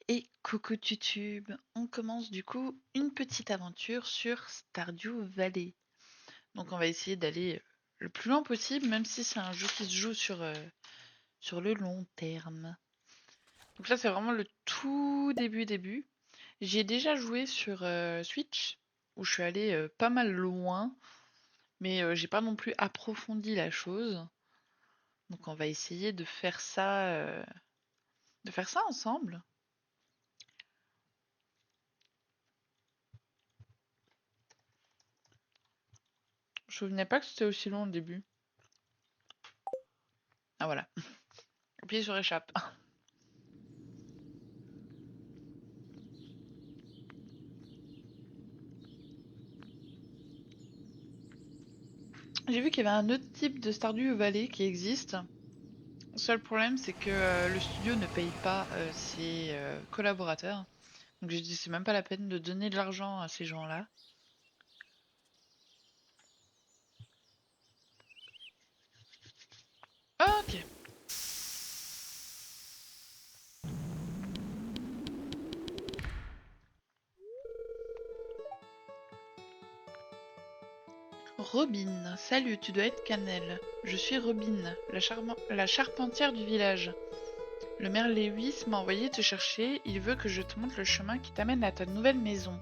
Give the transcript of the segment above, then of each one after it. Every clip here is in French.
Et coucou YouTube, on commence du coup une petite aventure sur Stardew Valley. Donc on va essayer d'aller le plus loin possible, même si c'est un jeu qui se joue sur le long terme. Donc là c'est vraiment le tout début. J'y ai déjà joué sur Switch, où je suis allée pas mal loin, mais j'ai pas non plus approfondi la chose. Donc on va essayer de faire ça ensemble. Je me souvenais pas que c'était aussi long au début. Ah voilà, appuyez sur échappe. J'ai vu qu'il y avait un autre type de Stardew Valley qui existe. Le seul problème, c'est que le studio ne paye pas ses collaborateurs. Donc j'ai dit, c'est même pas la peine de donner de l'argent à ces gens-là. Ah, ok. Robin, salut, tu dois être Cannelle. Je suis Robin, la charpentière du village. Le maire Lewis m'a envoyé te chercher, il veut que je te montre le chemin qui t'amène à ta nouvelle maison.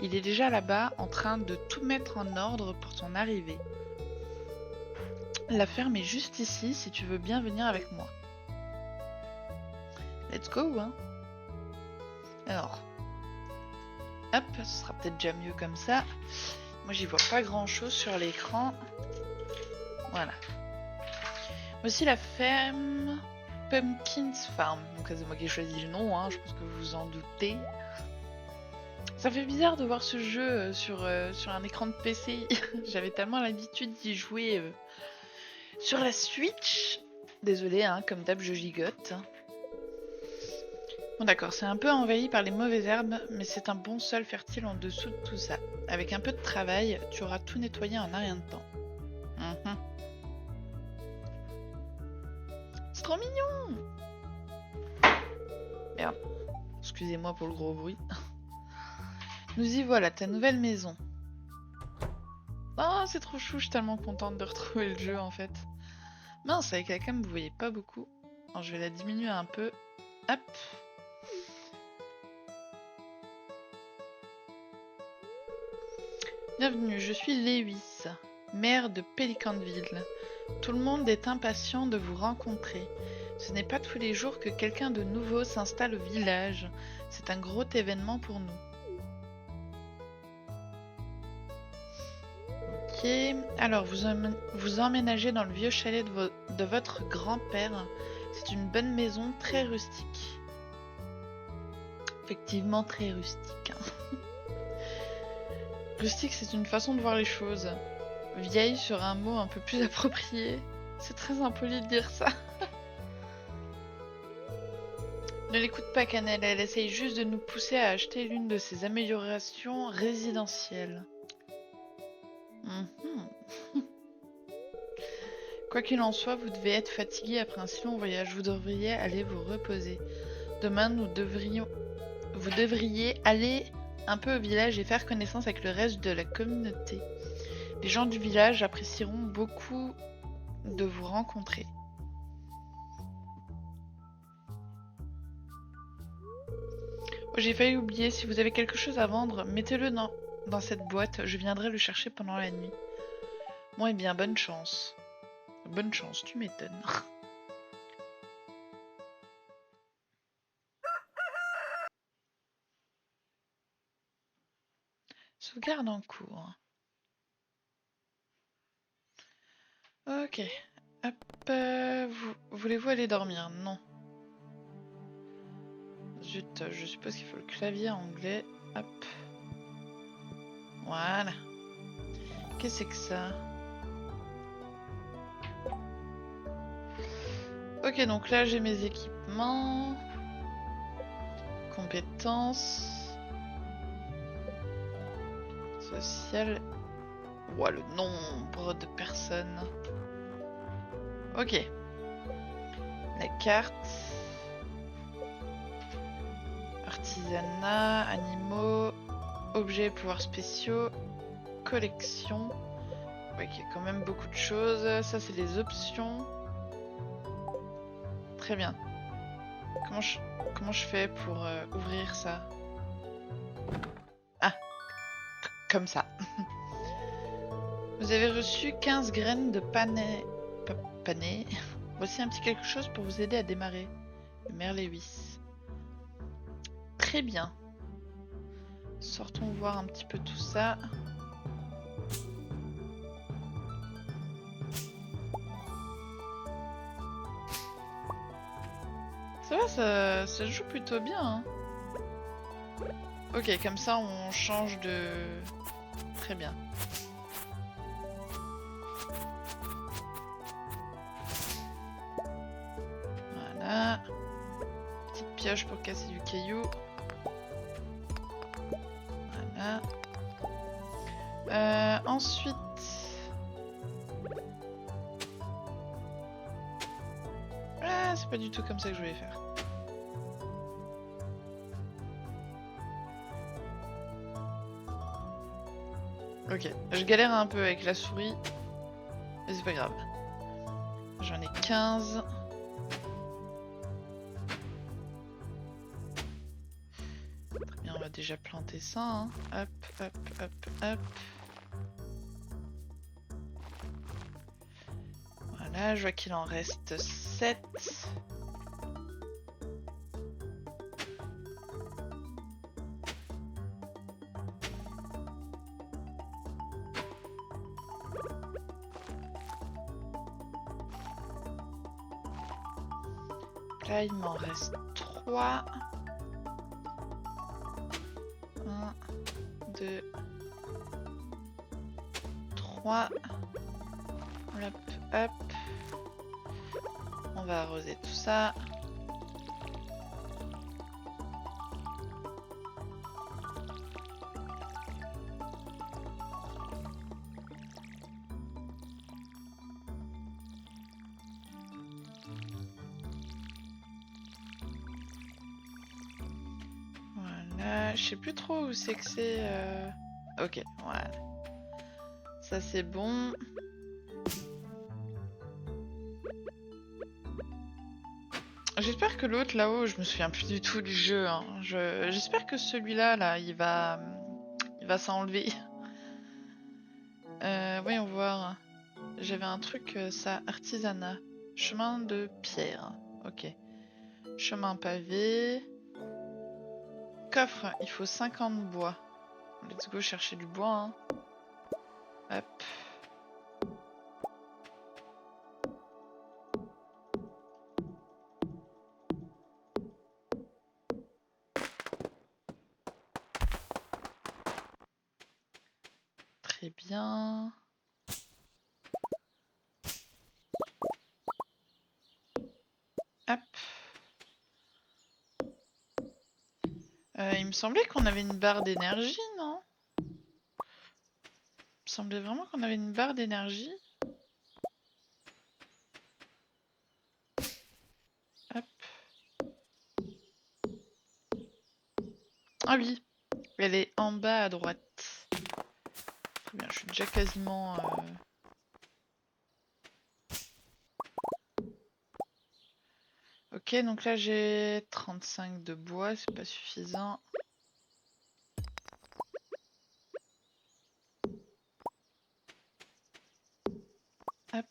Il est déjà là-bas en train de tout mettre en ordre pour ton arrivée. La ferme est juste ici si tu veux bien venir avec moi. Let's go, hein. Alors, hop, ce sera peut-être déjà mieux comme ça. Moi, j'y vois pas grand-chose sur l'écran. Voilà. Aussi la ferme Pumpkins Farm. Donc c'est moi qui ai choisi le nom, hein, je pense que vous vous en doutez. Ça fait bizarre de voir ce jeu sur un écran de PC. J'avais tellement l'habitude d'y jouer sur la Switch. Désolée, hein, comme d'hab, je gigote. Bon d'accord, c'est un peu envahi par les mauvaises herbes, mais c'est un bon sol fertile en dessous de tout ça. Avec un peu de travail, tu auras tout nettoyé en un rien de temps. Mhm. C'est trop mignon. Merde, excusez-moi pour le gros bruit. Nous y voilà, ta nouvelle maison. Oh, c'est trop chou, je suis tellement contente de retrouver le jeu en fait. Mince, avec la cam, vous voyez pas beaucoup. Alors je vais la diminuer un peu. Hop. Bienvenue, je suis Lewis, maire de Pelicanville. Tout le monde est impatient de vous rencontrer. Ce n'est pas tous les jours que quelqu'un de nouveau s'installe au village. C'est un gros événement pour nous. Ok, alors vous emménagez dans le vieux chalet de votre grand-père. C'est une bonne maison très rustique. Effectivement très rustique, hein. Rustique, c'est une façon de voir les choses. Vieille serait un mot un peu plus approprié. C'est très impoli de dire ça. Ne l'écoute pas, Cannelle, elle essaye juste de nous pousser à acheter l'une de ses améliorations résidentielles. Mhm. Quoi qu'il en soit, vous devez être fatigué après un si long voyage. Vous devriez aller vous reposer. Demain, vous devriez aller un peu au village et faire connaissance avec le reste de la communauté. Les gens du village apprécieront beaucoup de vous rencontrer. Oh, j'ai failli oublier, si vous avez quelque chose à vendre, mettez-le dans cette boîte, je viendrai le chercher pendant la nuit. Bon, eh bien, bonne chance. Bonne chance, tu m'étonnes. Sauvegarde en cours. Ok. Hop. Voulez-vous aller dormir? Non. Zut, je suppose qu'il faut le clavier anglais. Hop. Voilà. Qu'est-ce que c'est que ça? Ok, donc là j'ai mes équipements. Compétences. Social. Ouah, le nombre de personnes. Ok. La carte. artisanat, animaux, objets, pouvoirs spéciaux, collection. Ouais, il y a quand même beaucoup de choses. Ça, c'est les options. Très bien. Comment je fais pour ouvrir ça? Ah, comme ça. Vous avez reçu 15 graines de panais. Panais. Voici un petit quelque chose pour vous aider à démarrer. Le merlewis. Très bien. Sortons voir un petit peu tout ça. Ça va, ça se joue plutôt bien. Hein. Ok, comme ça on change de... Très bien. Voilà. Petite pioche pour casser du caillou. Voilà. Ensuite... Ah, c'est pas du tout comme ça que je voulais faire. Ok, je galère un peu avec la souris, mais c'est pas grave. J'en ai 15. Très bien, on va déjà planter ça. Hein. Hop, hop, hop, hop. Voilà, je vois qu'il en reste 7. Là, il m'en reste 3. 1, 2, 3. Hop, hop. On va arroser tout ça. Voilà, je sais plus trop où c'est que c'est. Ok, voilà. Ça c'est bon. J'espère que l'autre là-haut, je me souviens plus du tout du jeu. Hein. J'espère que celui-là, là, il va s'enlever. Voyons voir. J'avais un truc, ça, artisanat. Chemin de pierre. Ok. Chemin pavé. Coffre, il faut 50 bois. Let's go chercher du bois. Hein. Hop. Très bien. Hop. Il me semblait qu'on avait une barre d'énergie, non? Il me semblait vraiment qu'on avait une barre d'énergie. Hop. Ah oui, elle est en bas à droite. Très bien, je suis déjà quasiment... Ok, donc là j'ai 35 de bois, c'est pas suffisant. Hop.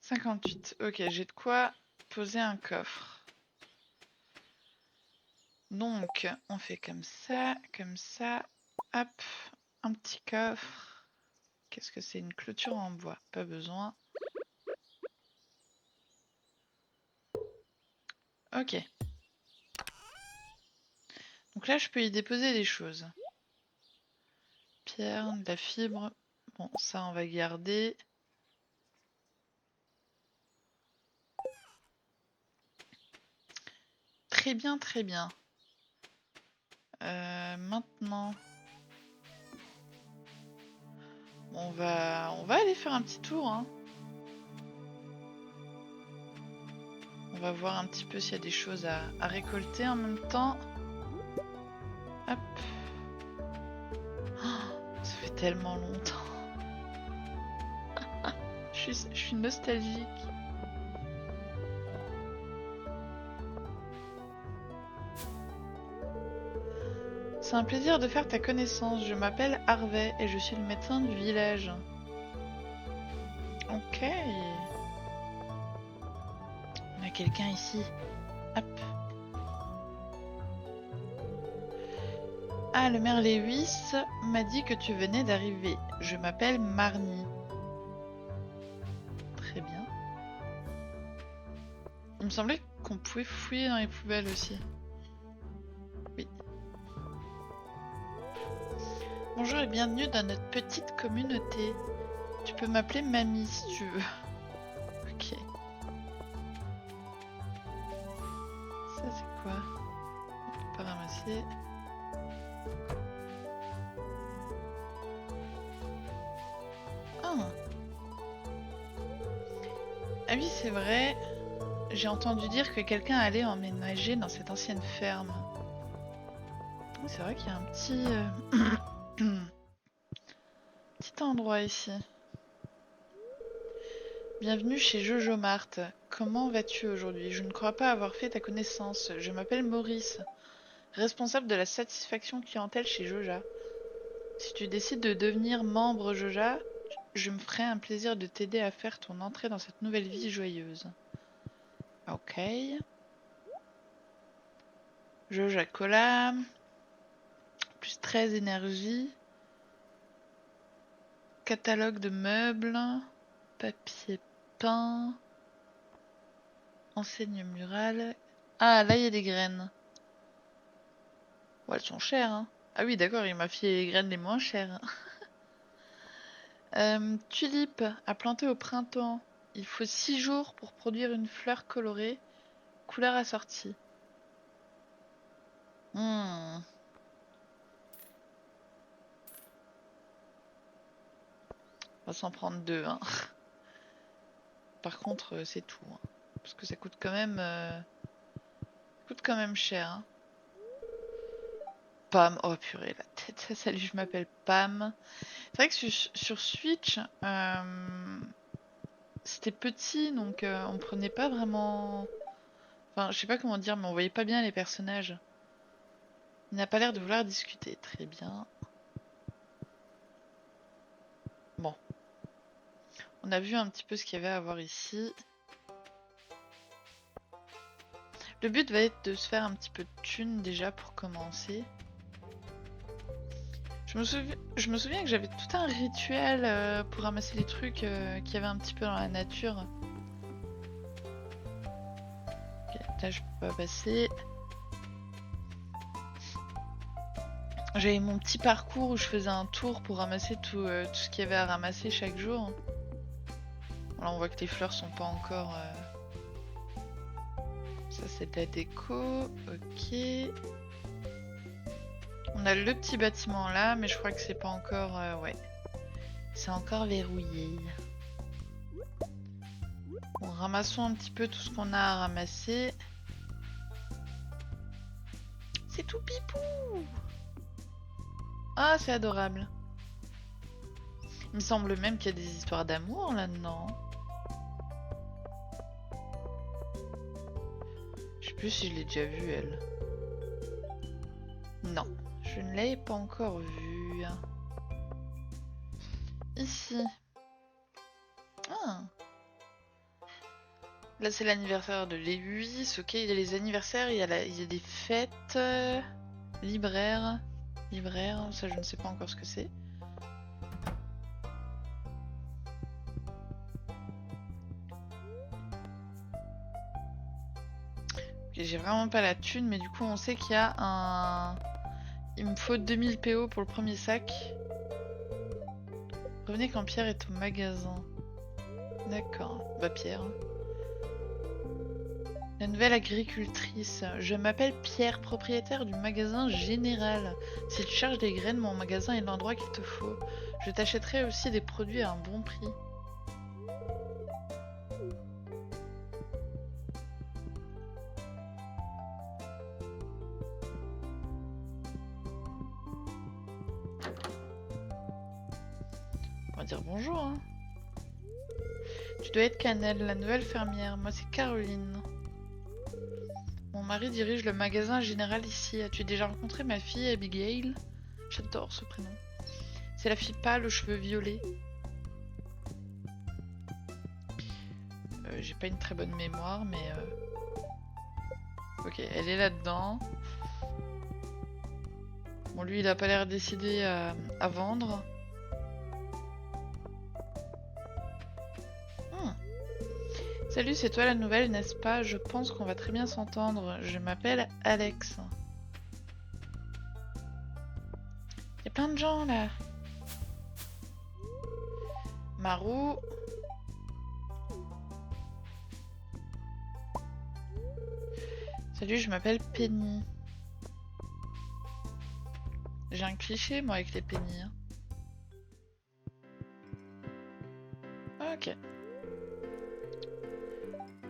« 58. Ok, j'ai de quoi poser un coffre. Donc, on fait comme ça, hop, un petit coffre. Qu'est-ce que c'est? Une clôture en bois, pas besoin. Ok. Donc là, je peux y déposer des choses. Pierre, de la fibre. Bon, ça, on va garder. très bien, très bien. Maintenant... On va aller faire un petit tour, hein. On va voir un petit peu s'il y a des choses à récolter en même temps. Hop. Oh, ça fait tellement longtemps. Je suis nostalgique. C'est un plaisir de faire ta connaissance. Je m'appelle Harvey et je suis le médecin du village. Ok. On a quelqu'un ici. Hop. Ah, le maire Lewis m'a dit que tu venais d'arriver. Je m'appelle Marnie. Très bien. Il me semblait qu'on pouvait fouiller dans les poubelles aussi. Oui. Bonjour et bienvenue dans notre petite communauté. Tu peux m'appeler Mamie si tu veux. Ok. Ça c'est quoi? On peut pas ramasser. Ah. Ah oui c'est vrai. J'ai entendu dire que quelqu'un allait emménager dans cette ancienne ferme. C'est vrai qu'il y a un petit... petit endroit ici. Bienvenue chez Jojo Mart. Comment vas-tu aujourd'hui? Je ne crois pas avoir fait ta connaissance. Je m'appelle Maurice, responsable de la satisfaction clientèle chez Joja. Si tu décides de devenir membre Joja, je me ferai un plaisir de t'aider à faire ton entrée dans cette nouvelle vie joyeuse. Ok. Joja Cola. Plus 13 énergie. Catalogue de meubles. Papier peint. Enseigne murale. Ah, là, il y a des graines. Bon, elles sont chères, hein. Ah oui, d'accord, il m'a filé les graines les moins chères. Tulipe à planter au printemps. Il faut 6 jours pour produire une fleur colorée. Couleur assortie. On va s'en prendre 2, hein. Par contre, c'est tout, hein. Parce que ça coûte quand même... cher, hein. Pam. Oh purée, la tête. Salut, je m'appelle Pam. C'est vrai que sur Switch, c'était petit, donc on prenait pas vraiment... Enfin, je sais pas comment dire, mais on voyait pas bien les personnages. Il n'a pas l'air de vouloir discuter. Très bien. Bon. On a vu un petit peu ce qu'il y avait à voir ici. Le but va être de se faire un petit peu de thunes déjà pour commencer. Je me souviens que j'avais tout un rituel pour ramasser les trucs qu'il y avait un petit peu dans la nature. Ok, là je peux pas passer. J'avais mon petit parcours où je faisais un tour pour ramasser tout ce qu'il y avait à ramasser chaque jour. Là on voit que les fleurs sont pas encore... Ça c'est de la déco, ok. On a le petit bâtiment là, mais je crois que c'est pas encore... ouais. C'est encore verrouillé. Bon, ramassons un petit peu tout ce qu'on a à ramasser. C'est tout pipou! Ah, c'est adorable. Il me semble même qu'il y a des histoires d'amour là-dedans. Je sais plus si je l'ai déjà vue, elle. Non, je ne l'ai pas encore vue. Ici. Ah. Là, c'est l'anniversaire de Lewis. Ok, il y a les anniversaires, il y a des fêtes. Libraire. Libraire, ça je ne sais pas encore ce que c'est. J'ai vraiment pas la thune, mais du coup on sait qu'il y a un... Il me faut 2000 PO pour le premier sac. Revenez quand Pierre est au magasin. D'accord, bah Pierre. La nouvelle agricultrice. Je m'appelle Pierre, propriétaire du magasin Général. Si tu cherches des graines, mon magasin est l'endroit qu'il te faut. Je t'achèterai aussi des produits à un bon prix. On va dire bonjour, hein. Tu dois être Cannelle, la nouvelle fermière. Moi, c'est Caroline. Mon mari dirige le magasin Général ici. As-tu déjà rencontré ma fille Abigail? J'adore ce prénom. C'est la fille pâle aux cheveux violets. J'ai pas une très bonne mémoire, mais... Ok, elle est là-dedans. Bon, lui, il a pas l'air décidé à vendre. Salut, c'est toi la nouvelle, n'est-ce pas? Je pense qu'on va très bien s'entendre. Je m'appelle Alex. Il y a plein de gens là. Marou. Salut, je m'appelle Penny. J'ai un cliché moi avec les Penny. Hein. Ok.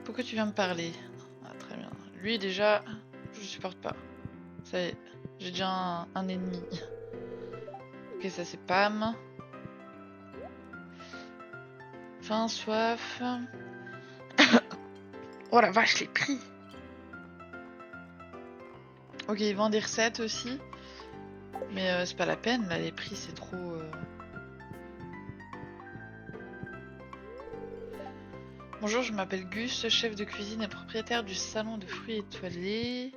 Pourquoi tu viens me parler? Ah, très bien. Lui déjà, je supporte pas. Ça y est, j'ai déjà un ennemi. Ok, ça c'est Pam. Faim, soif. Oh la vache, les prix! Ok, ils vendent des recettes aussi. Mais c'est pas la peine, là, les prix c'est trop... Bonjour, je m'appelle Gus, chef de cuisine et propriétaire du salon de fruits étoilés.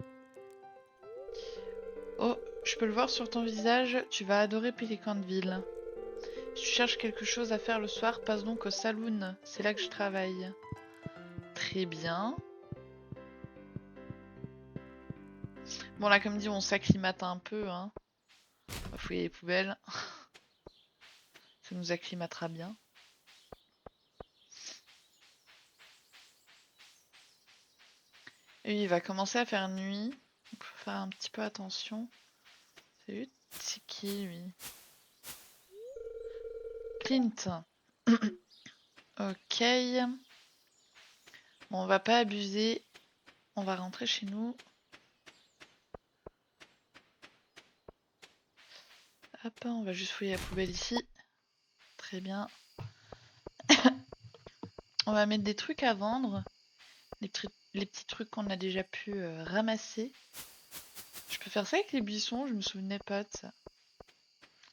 Oh, je peux le voir sur ton visage, tu vas adorer Pelicanville. Si tu cherches quelque chose à faire le soir, passe donc au saloon, c'est là que je travaille. Très bien. Bon là, comme dit, on s'acclimate un peu, hein. On va fouiller les poubelles. Ça nous acclimatera bien. Et il va commencer à faire nuit. Il faut faire un petit peu attention. C'est qui lui? Clint. Ok. Bon, on va pas abuser. On va rentrer chez nous. Hop, on va juste fouiller la poubelle ici. Très bien. On va mettre des trucs à vendre. Les petits trucs qu'on a déjà pu ramasser. Je peux faire ça avec les buissons, je me souvenais pas de ça.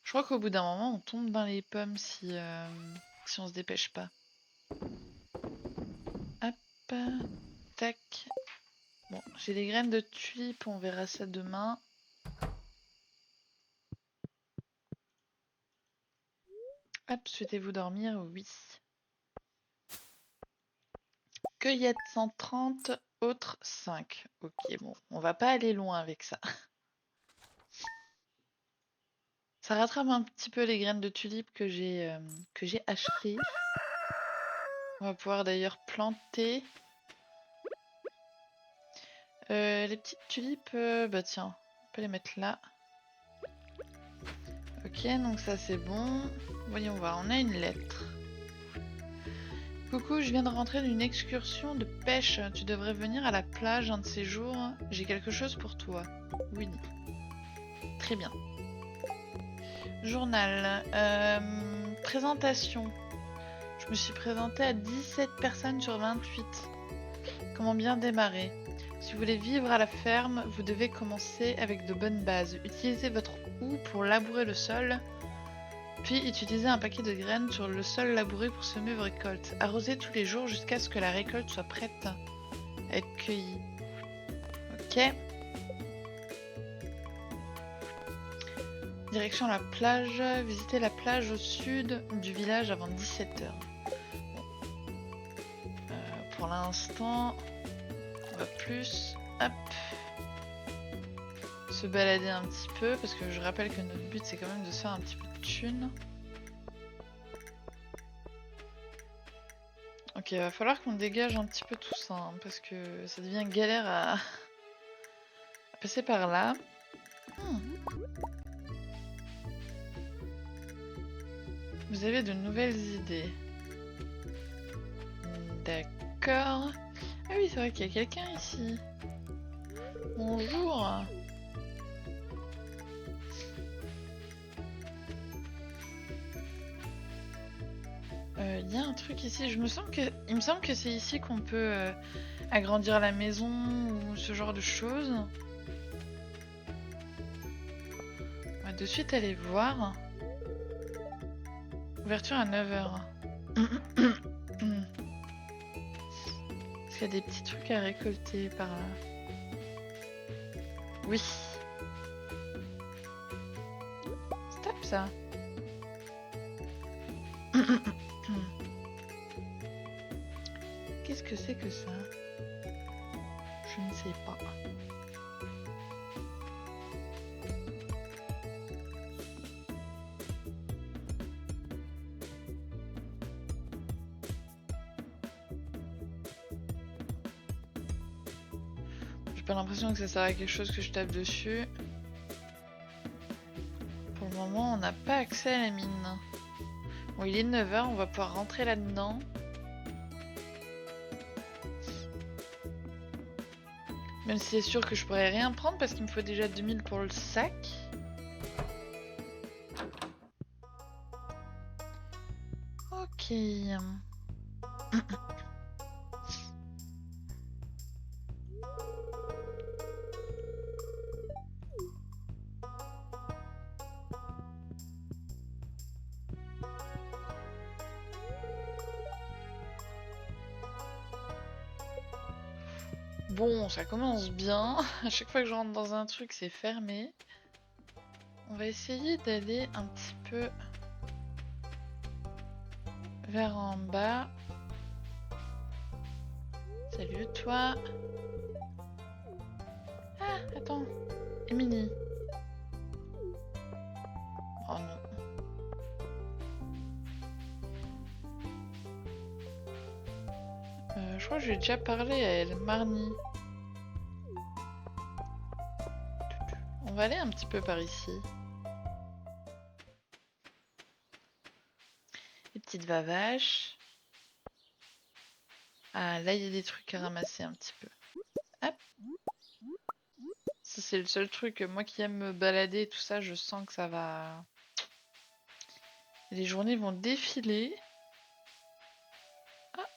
Je crois qu'au bout d'un moment, on tombe dans les pommes si on se dépêche pas. Hop, tac. Bon, j'ai des graines de tulipes, on verra ça demain. Hop, souhaitez-vous dormir? Oui. Cueillette 130, autres 5. Ok, bon, on va pas aller loin avec ça. Ça rattrape un petit peu les graines de tulipes que j'ai achetées. On va pouvoir d'ailleurs planter. Les petites tulipes, bah tiens, on peut les mettre là. Ok, donc ça c'est bon. Voyons voir, on a une lettre. Coucou, je viens de rentrer d'une excursion de pêche. Tu devrais venir à la plage un de ces jours. J'ai quelque chose pour toi. Winnie. Très bien. Journal. Présentation. Je me suis présentée à 17 personnes sur 28. Comment bien démarrer? Si vous voulez vivre à la ferme, vous devez commencer avec de bonnes bases. Utilisez votre houe pour labourer le sol, puis utilisez un paquet de graines sur le sol labouré pour semer vos récoltes. Arrosez tous les jours jusqu'à ce que la récolte soit prête à être cueillie. Ok. Direction la plage. Visitez la plage au sud du village avant 17h. Bon. Pour l'instant... On va plus, hop, se balader un petit peu parce que je rappelle que notre but c'est quand même de se faire un petit peu de thunes. Ok, Ok, va falloir qu'on dégage un petit peu tout ça, hein, parce que ça devient galère à passer par là. Vous avez de nouvelles idées. D'accord. Ah oui, c'est vrai qu'il y a quelqu'un ici. Bonjour. Il y a un truc ici. Il me semble que c'est ici qu'on peut agrandir la maison ou ce genre de choses. On va de suite aller voir. Ouverture à 9h. Est-ce qu'il y a des petits trucs à récolter par là? Oui. Stop ça. Qu'est-ce que c'est que ça? Je ne sais pas. J'ai pas l'impression que ça sert à quelque chose que je tape dessus. Pour le moment, on n'a pas accès à la mine. Bon, il est 9h, on va pouvoir rentrer là-dedans. Même si c'est sûr que je pourrais rien prendre parce qu'il me faut déjà 2000 pour le sac. Ok. Bon, ça commence bien. À chaque fois que je rentre dans un truc, c'est fermé. On va essayer d'aller un petit peu vers en bas. Salut toi. Ah, attends. Emily. Oh non. Je crois que j'ai déjà parlé à elle, Marnie. On va aller un petit peu par ici. Les petites vavaches. Ah, là, il y a des trucs à ramasser un petit peu. Hop. Ça, c'est le seul truc. Moi qui aime me balader et tout ça, je sens que ça va... Les journées vont défiler. Ah.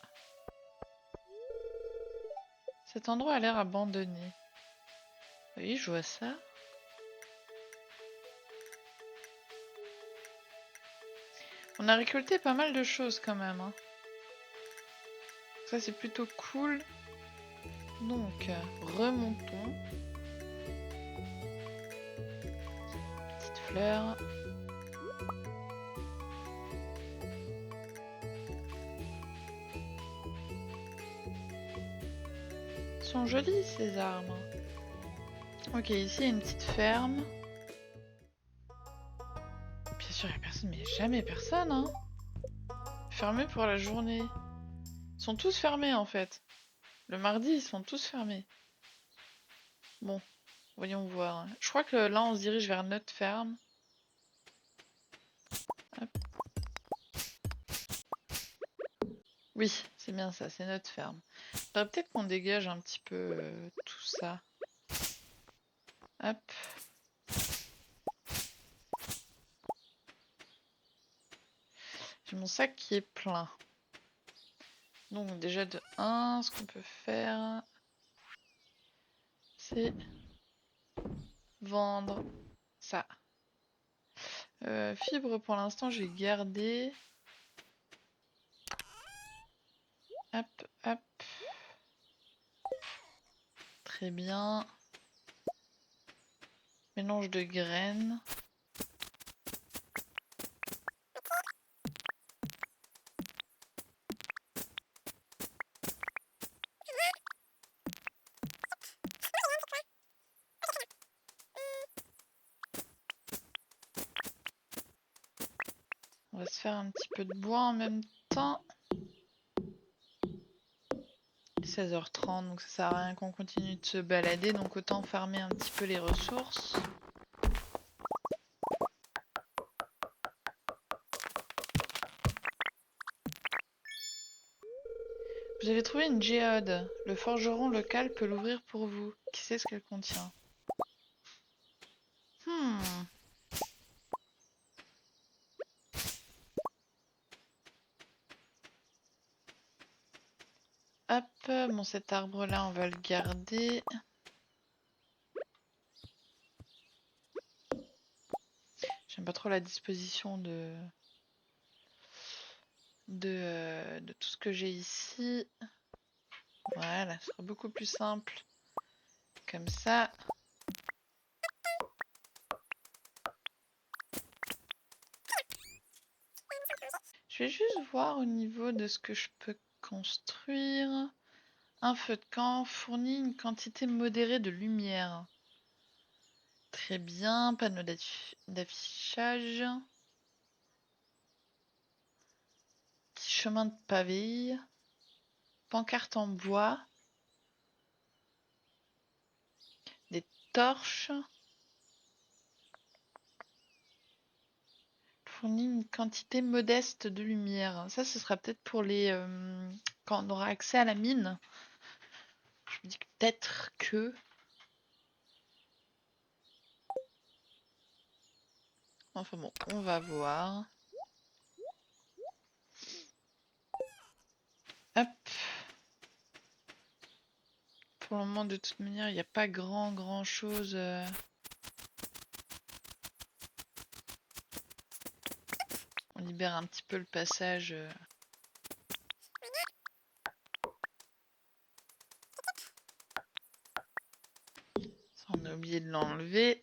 Cet endroit a l'air abandonné. Oui, je vois ça. On a récolté pas mal de choses quand même. Hein. Ça, c'est plutôt cool. Donc, remontons. Petite fleur. Elles sont jolies ces arbres. Ok, ici il y a une petite ferme. Bien sûr, il n'y a personne, mais jamais personne, hein. Fermé pour la journée. Ils sont tous fermés en fait. Le mardi, ils sont tous fermés. Bon, voyons voir. Je crois que là, on se dirige vers notre ferme. Hop. Oui, c'est bien ça, c'est notre ferme. Faudrait peut-être qu'on dégage un petit peu tout ça. Hop. J'ai mon sac qui est plein. Donc déjà de 1, ce qu'on peut faire, c'est vendre ça. Fibre pour l'instant j'ai gardé. Hop, hop. Très bien. Mélange de graines. On va se faire un petit peu de bois en même temps. 16h30, donc ça sert à rien qu'on continue de se balader, donc autant farmer un petit peu les ressources. Vous avez trouvé une géode. Le forgeron local peut l'ouvrir pour vous. Qui sait ce qu'elle contient? Hop, bon cet arbre là on va le garder. J'aime pas trop la disposition de tout ce que j'ai ici. Voilà, ce sera beaucoup plus simple. Comme ça. Je vais juste voir au niveau de ce que je peux construire. Un feu de camp fournit une quantité modérée de lumière. Très bien, panneau d'affichage. Petit chemin de pavé. Pancarte en bois. Des torches. Fournit une quantité modeste de lumière. Ça, ce sera peut-être pour les... quand on aura accès à la mine. Je me dis peut-être que... Enfin bon, on va voir. Hop. Pour le moment, de toute manière, il n'y a pas grand chose. On libère un petit peu le passage. Ça, on a oublié de l'enlever.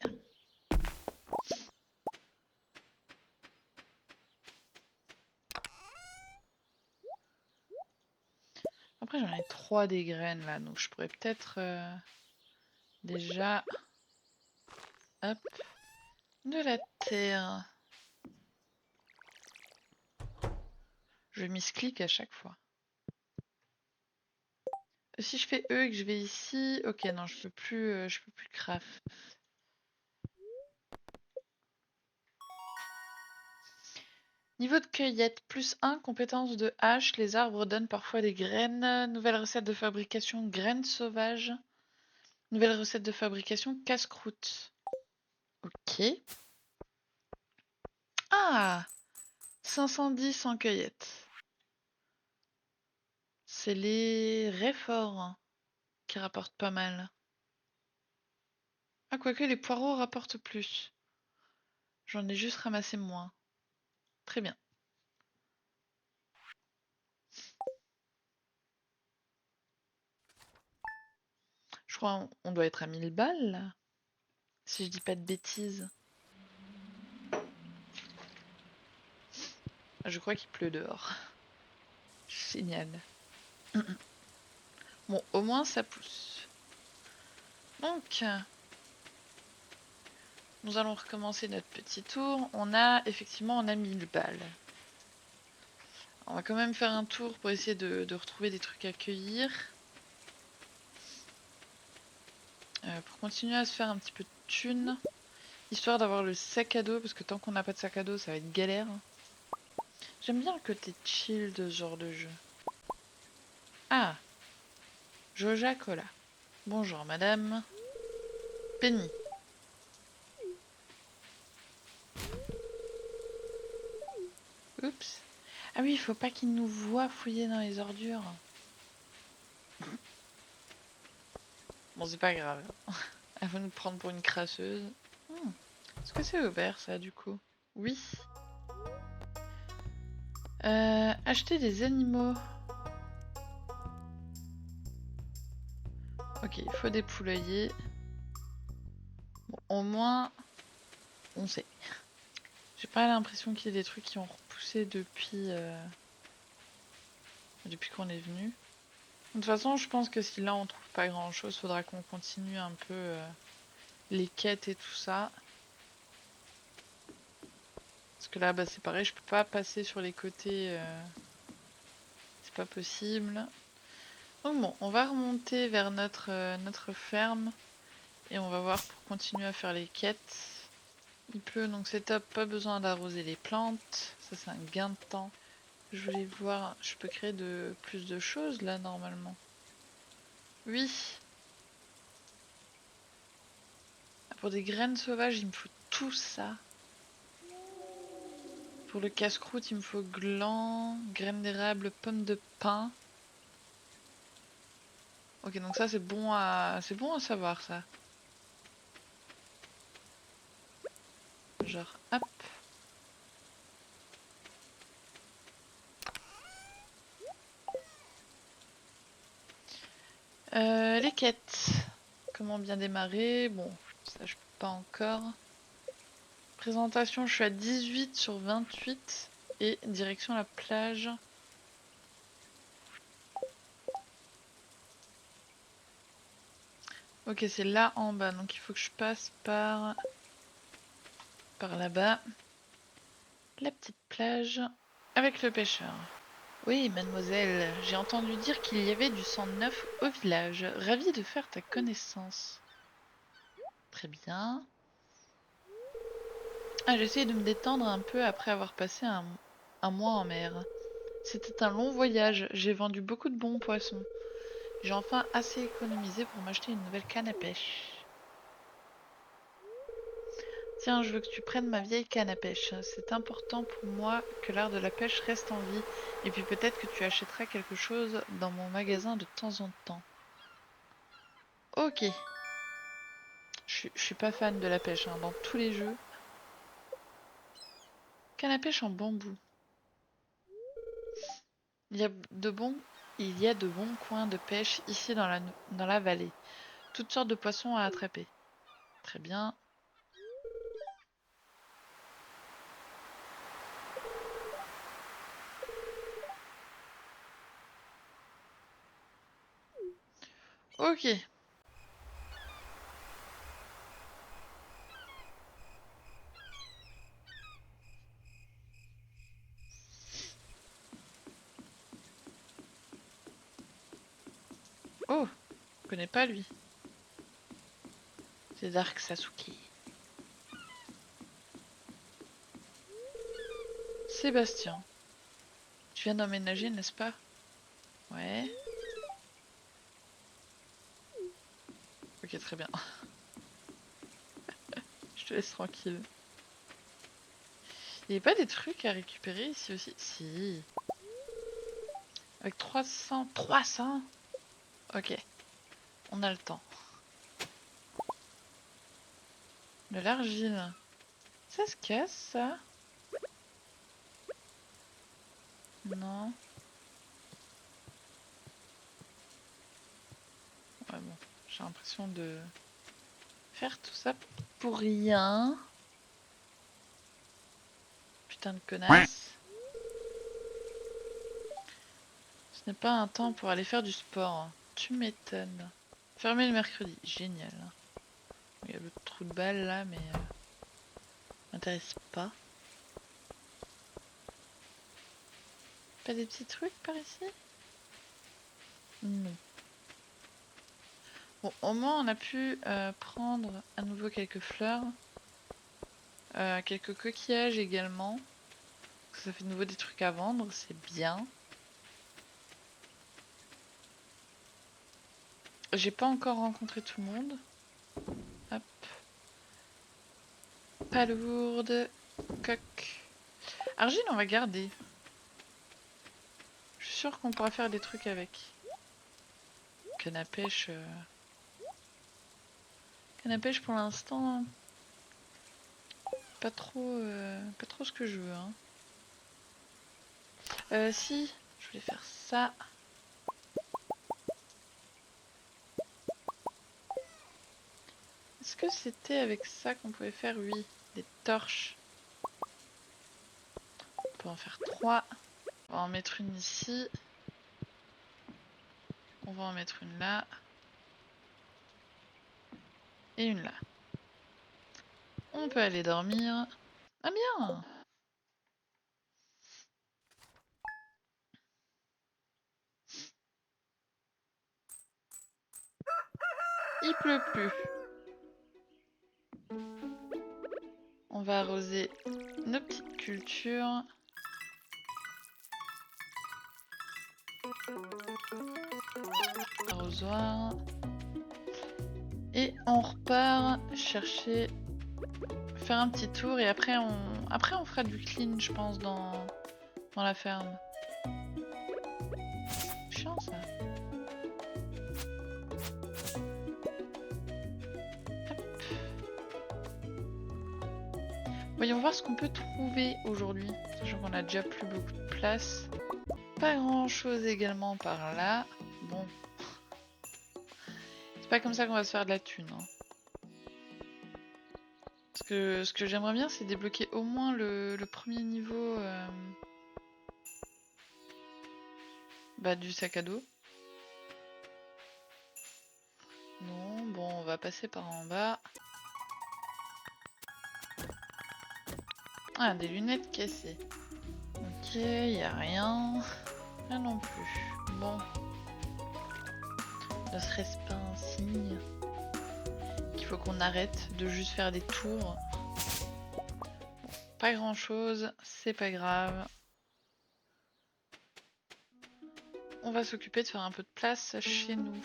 Après, j'en ai 3 des graines là, donc je pourrais peut-être déjà. Hop. De la terre. Je misclick à chaque fois. Si je fais E et que je vais ici, ok, non, je peux plus craft. Niveau de cueillette, plus 1, compétence de hache, les arbres donnent parfois des graines. Nouvelle recette de fabrication, graines sauvages. Nouvelle recette de fabrication, casse-croûte. Ok. Ah 510 en cueillette. C'est les réforts qui rapportent pas mal. Ah, quoique les poireaux rapportent plus. J'en ai juste ramassé moins. Très bien. Je crois qu'on doit être à 1000 balles là. Si je dis pas de bêtises. Je crois qu'il pleut dehors. Génial. Bon, au moins ça pousse. Donc, nous allons recommencer notre petit tour. On a 1000 balles. On va quand même faire un tour pour essayer de retrouver des trucs à cueillir. Pour continuer à se faire un petit peu de thunes. Histoire d'avoir le sac à dos, parce que tant qu'on n'a pas de sac à dos, ça va être galère. J'aime bien le côté chill de ce genre de jeu. Ah, Joja Cola. Bonjour madame. Penny. Oups. Ah oui, il faut pas qu'il nous voit fouiller dans les ordures. Bon, c'est pas grave. Elle va nous prendre pour une crasseuse. Est-ce que c'est ouvert ça du coup? Oui. Acheter des animaux. Ok, il faut des poulaillers. Bon, au moins, on sait. J'ai pas l'impression qu'il y ait des trucs qui ont repoussé depuis qu'on est venu. De toute façon, je pense que si là on trouve pas grand chose, faudra qu'on continue un peu les quêtes et tout ça. Parce que là, bah, c'est pareil, je peux pas passer sur les côtés. C'est pas possible. Donc bon, on va remonter vers notre ferme et on va voir pour continuer à faire les quêtes. Il pleut donc c'est top, pas besoin d'arroser les plantes, ça c'est un gain de temps. Je voulais voir, je peux créer plus de choses là normalement. Oui. Pour des graines sauvages, il me faut tout ça. Pour le casse-croûte, il me faut gland, graines d'érable, pommes de pin. Ok, donc ça c'est bon à savoir ça. Genre, hop. Les quêtes. Comment bien démarrer? Bon, ça je peux pas encore. Présentation, je suis à 18 sur 28. Et direction la plage. Ok, c'est là en bas, donc il faut que je passe par là-bas. La petite plage avec le pêcheur. Oui, mademoiselle, j'ai entendu dire qu'il y avait du sang neuf au village. Ravi de faire ta connaissance. Très bien. Ah, j'ai essayé de me détendre un peu après avoir passé un mois en mer. C'était un long voyage, j'ai vendu beaucoup de bons poissons. J'ai enfin assez économisé pour m'acheter une nouvelle canne à pêche. Tiens, je veux que tu prennes ma vieille canne à pêche. C'est important pour moi que l'art de la pêche reste en vie. Et puis peut-être que tu achèteras quelque chose dans mon magasin de temps en temps. Ok. Je suis pas fan de la pêche, hein, dans tous les jeux. Canne à pêche en bambou. Il y a de bons, il y a de bons coins de pêche ici dans la vallée. Toutes sortes de poissons à attraper. Très bien. Ok. Oh, je connais pas lui. C'est Dark Sasuke. Sébastien. Tu viens d'emménager, n'est-ce pas? Ouais. Ok, très bien. Je te laisse tranquille. Il n'y a pas des trucs à récupérer ici aussi? Si. Avec 300. 300? Ok, on a le temps. De l'argile. Ça se casse, ça? Non. Ouais, bon. J'ai l'impression de faire tout ça pour rien. Putain de connasse. Ce n'est pas un temps pour aller faire du sport. Tu m'étonnes. Fermé le mercredi. Génial. Il y a le trou de balle là, mais m'intéresse pas. Pas des petits trucs par ici? Non. Bon, au moins on a pu prendre à nouveau quelques fleurs. Quelques coquillages également. Ça fait de nouveau des trucs à vendre, c'est bien. J'ai pas encore rencontré tout le monde. Hop. Palourde. Coq. Argile, on va garder. Je suis sûre qu'on pourra faire des trucs avec. Canne à pêche. Canne à pêche pour l'instant. Pas trop ce que je veux. Hein. Si, je voulais faire ça. Est-ce que c'était avec ça qu'on pouvait faire? Oui, des torches. On peut en faire 3. On va en mettre une ici. On va en mettre une là. Et une là. On peut aller dormir. Ah bien! il pleut plus. On va arroser nos petites cultures. Arrosoir. Et on repart chercher, faire un petit tour et après on fera du clean, je pense, dans la ferme. Chiant ça. Hop. Voyons voir ce qu'on peut trouver aujourd'hui, sachant qu'on a déjà plus beaucoup de place. Pas grand chose également par là. Bon. C'est pas comme ça qu'on va se faire de la thune. Hein. Parce que ce que j'aimerais bien, c'est débloquer au moins le premier niveau du sac à dos. Non, bon, on va passer par en bas. Ah, des lunettes cassées. Ok, y a rien. Rien non plus. Bon. Ne serait-ce pas un signe qu'il faut qu'on arrête de juste faire des tours? Bon, pas grand chose, c'est pas grave. On va s'occuper de faire un peu de place chez nous.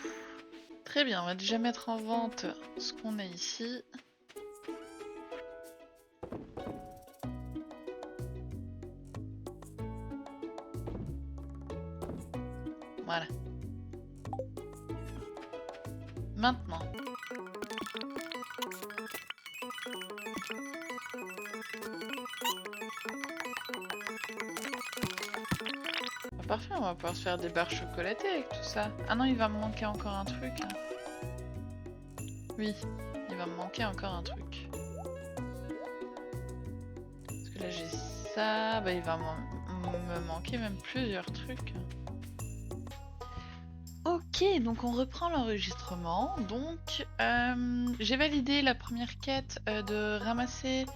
Très bien, on va déjà mettre en vente ce qu'on a ici. Voilà. Maintenant. Ah, parfait, on va pouvoir se faire des barres chocolatées avec tout ça. Ah non, il va me manquer encore un truc. Là. Oui, il va me manquer encore un truc. Parce que là j'ai ça, bah il va me manquer même plusieurs trucs. Ok, donc on reprend l'enregistrement. Donc j'ai validé la première quête de ramasser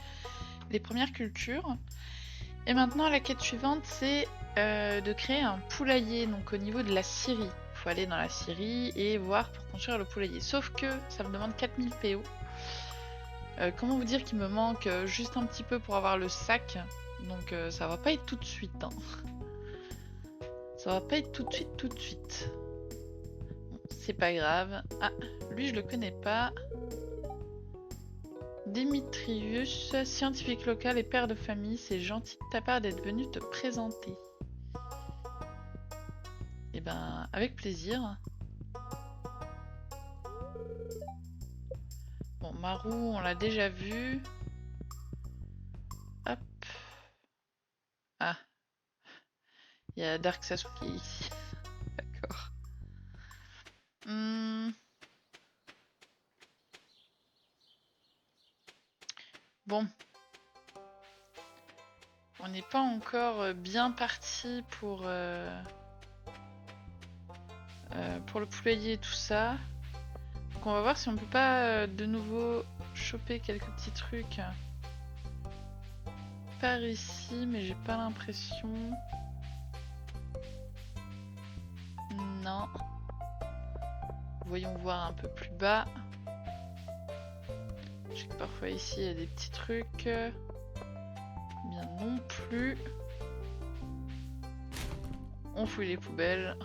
les premières cultures. Et maintenant la quête suivante c'est de créer un poulailler, donc au niveau de la scierie. Il faut aller dans la scierie et voir pour construire le poulailler. Sauf que ça me demande 4000 PO. Comment vous dire qu'il me manque juste un petit peu pour avoir le sac. Donc ça va pas être tout de suite. Hein. Ça va pas être tout de suite. Bon, c'est pas grave. Ah, lui je le connais pas. Dimitrius, scientifique local et père de famille, c'est gentil de ta part d'être venu te présenter. Et ben, avec plaisir. Bon, Marou, on l'a déjà vu. Hop. Ah. Il y a Dark Sasuke ici. D'accord. Bon. On n'est pas encore bien parti pour le poulailler et tout ça. Donc on va voir si on peut pas de nouveau choper quelques petits trucs par ici, mais j'ai pas l'impression. Non. Voyons voir un peu plus bas. Je sais que parfois ici il y a des petits trucs. Bien non plus. On fouille les poubelles.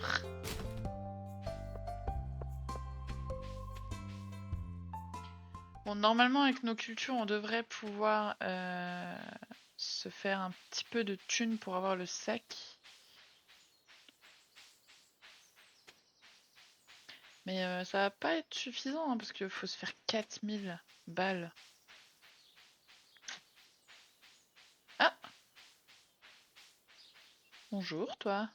Bon, normalement avec nos cultures on devrait pouvoir se faire un petit peu de thunes pour avoir le sac. Mais ça va pas être suffisant hein, parce qu'il faut se faire 4000 balles. Ah! Bonjour toi.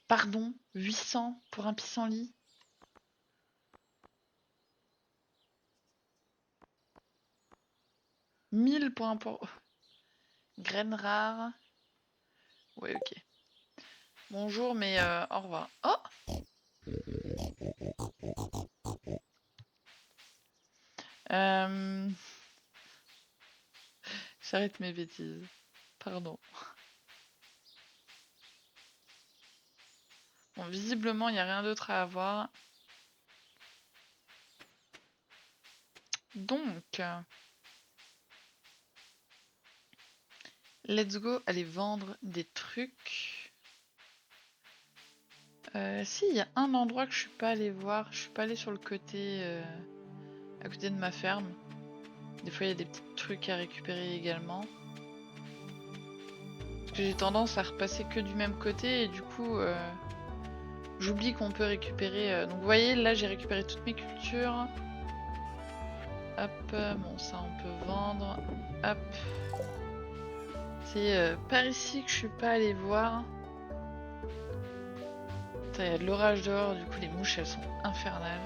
Pardon, 800 pour un pissenlit. « 1000 pour un graines rares. Ouais, ok. Bonjour, mais au revoir. Oh! J'arrête mes bêtises. Pardon. Bon, visiblement, il n'y a rien d'autre à avoir. Donc, let's go aller vendre des trucs. Si, il y a un endroit que je suis pas allé voir. Je suis pas allé sur le côté, à côté de ma ferme. Des fois, il y a des petits trucs à récupérer également. Parce que j'ai tendance à repasser que du même côté et du coup, j'oublie qu'on peut récupérer. Donc, vous voyez, là, j'ai récupéré toutes mes cultures. Hop, bon, ça, on peut vendre. Hop. C'est par ici que je suis pas allé voir. Il y a de l'orage dehors, du coup, les mouches, elles sont infernales.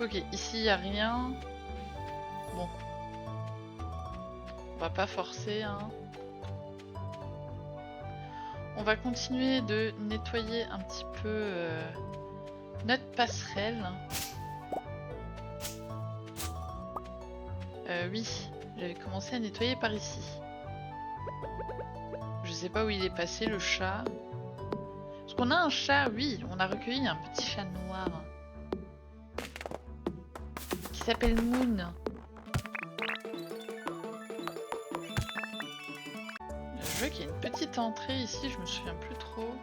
Ok, ici, il n'y a rien. Bon. On va pas forcer, hein. On va continuer de nettoyer un petit peu notre passerelle. Oui, j'avais commencé à nettoyer par ici. Je sais pas où il est passé, le chat. Parce qu'on a un chat, oui, on a recueilli un petit chat noir. Qui s'appelle Moon. Je vois qu'il y a une petite entrée ici, je me souviens plus trop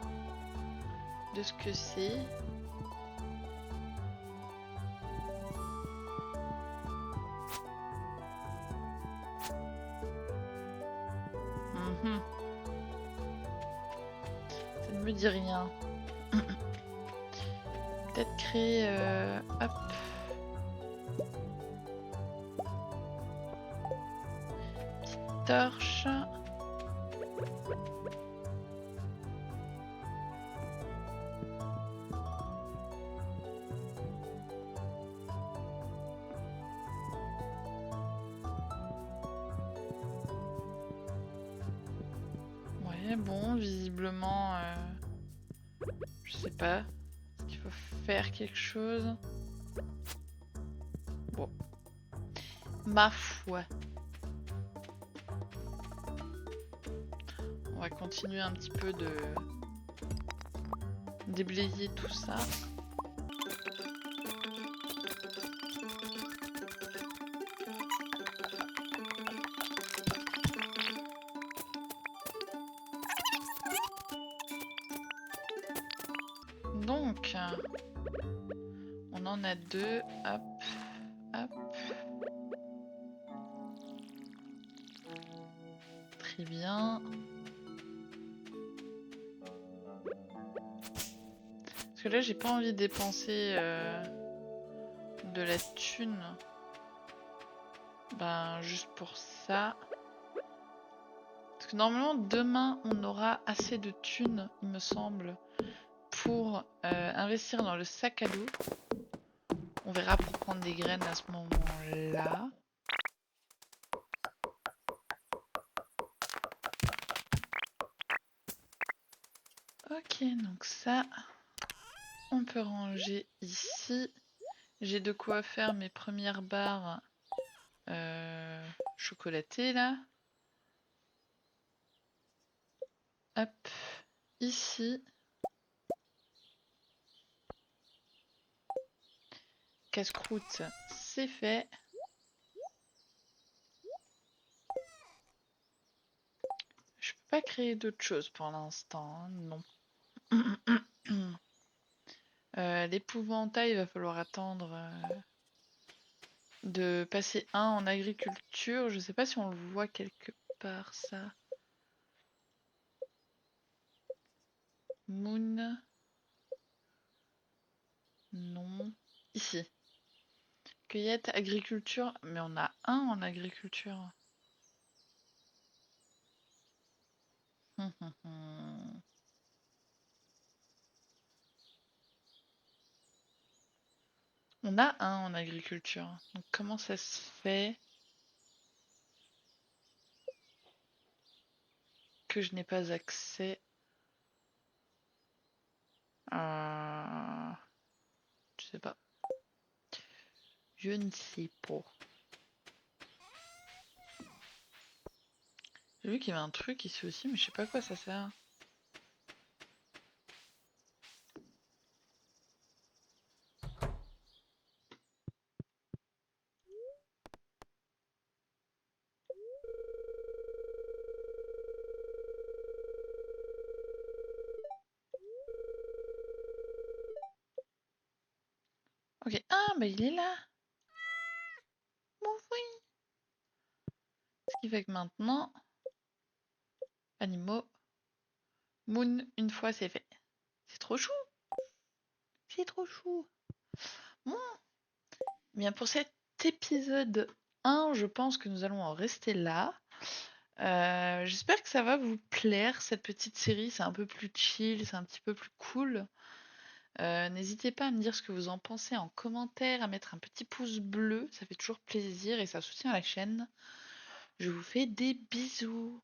de ce que c'est. Ça ne me dit rien. Peut-être créer... hop. Petite torche. Ouais, bon, visiblement... je sais pas. Est-ce qu'il faut faire quelque chose? Bon. Ma foi. On va continuer un petit peu de déblayer tout ça. Donc, on en a deux. Hop, hop. Très bien. Parce que là, j'ai pas envie de dépenser de la thune. Ben, juste pour ça. Parce que normalement, demain, on aura assez de thunes, il me semble, pour investir dans le sac à dos. On verra pour prendre des graines à ce moment-là. Ok, donc ça, on peut ranger ici. J'ai de quoi faire mes premières barres chocolatées là. Hop, ici. Casse-croûte, c'est fait. Je peux pas créer d'autres choses pour l'instant, hein, non. L'épouvantail, il va falloir attendre de passer un en agriculture. Je sais pas si on le voit quelque part ça. Moon. Non. Ici. Cueillette, agriculture. Mais on a un en agriculture. On a un en agriculture. Donc comment ça se fait que je n'ai pas accès à... Je sais pas. Je ne sais pas. J'ai vu qu'il y avait un truc ici aussi, mais je sais pas à quoi ça sert. Ok. Ah, bah il est là. Bon, oui. Ce qui fait que maintenant, animaux, Moon, une fois c'est fait. C'est trop chou. C'est trop chou. Bon, bien pour cet épisode 1, je pense que nous allons en rester là. J'espère que ça va vous plaire, cette petite série. C'est un peu plus chill, c'est un petit peu plus cool. N'hésitez pas à me dire ce que vous en pensez en commentaire, à mettre un petit pouce bleu, ça fait toujours plaisir et ça soutient la chaîne. Je vous fais des bisous.